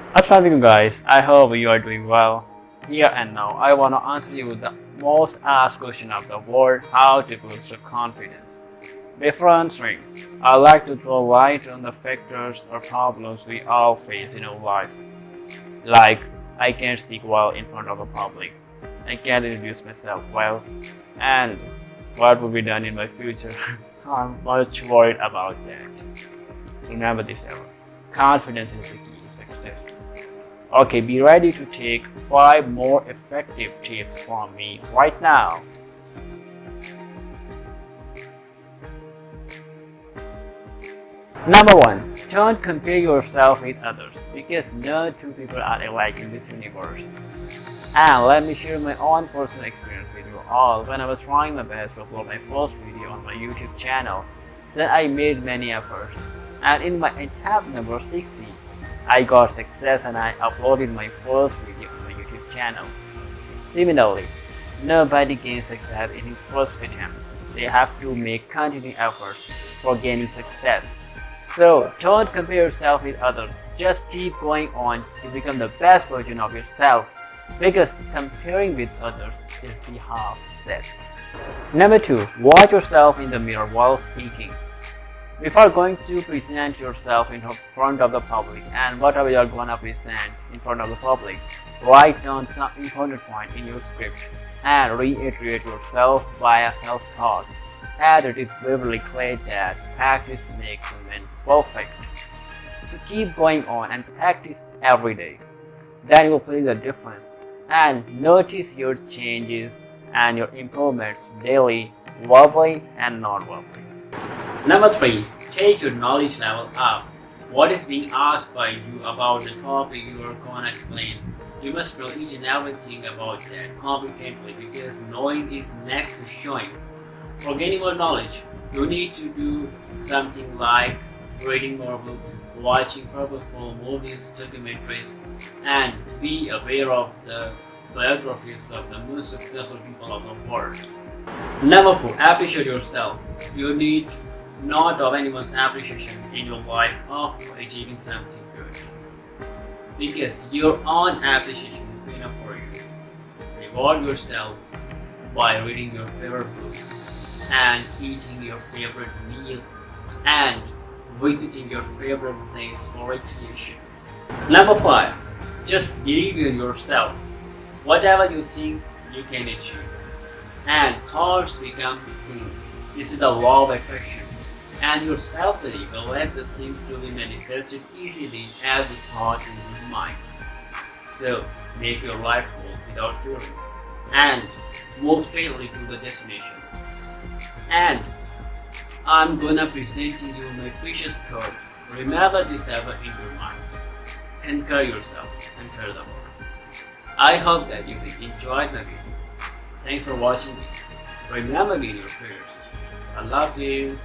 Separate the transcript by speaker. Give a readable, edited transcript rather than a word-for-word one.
Speaker 1: Assalamualaikum guys, I hope you are doing well. Here and now, I want to answer you the most asked question of the world: how to boost your confidence. Before answering, I'd like to throw light on the factors or problems we all face in our life. Like, I can't speak well in front of a public, I can't introduce myself well, and what will be done in my future. I'm much worried about that. Remember this ever. Confidence is the key to success. Okay, be ready to take 5 more effective tips from me right now. Number 1. Don't compare yourself with others because no two people are alike in this universe. And let me share my own personal experience with you all. When I was trying my best to upload my first video on my YouTube channel, then I made many efforts. And in my attempt number 60, I got success and I uploaded my first video on my YouTube channel. Similarly, nobody gains success in his first attempt. They have to make continuing efforts for gaining success. So don't compare yourself with others. Just keep going on to become the best version of yourself, because comparing with others is the half step. Number 2. Watch yourself in the mirror while speaking. Before going to present yourself in front of the public and whatever you are gonna present in front of the public, write down some important point in your script and reiterate yourself via self-talk, as it is biblically clear that practice makes a man perfect. So keep going on and practice every day. Then you will feel the difference and notice your changes and your improvements daily, verbally and non-verbally. Number 3. Take your knowledge level up. What is being asked by you about the topic you are going to explain? You must know each and everything about that competently, because knowing is next to showing. For gaining more knowledge, you need to do something like reading more books, watching purposeful movies, documentaries, and be aware of the biographies of the most successful people of the world. Number 4. Appreciate yourself. You need not of anyone's appreciation in your life after achieving something good, because your own appreciation is enough for you. Reward yourself by reading your favorite books and eating your favorite meal and visiting your favorite place for recreation. Number 5. Just believe in yourself. Whatever you think, you can achieve. And thoughts become things. This is the law of attraction. And your self-belief will let the things to be manifested easily as you thought in your mind. So make your life goals without fearing and move straightly to the destination. And I'm gonna present to you my precious code. Remember this ever in your mind. Conquer yourself, conquer the world. I hope that you will enjoy the video. Thanks for watching me. Remember me in your prayers. I love you.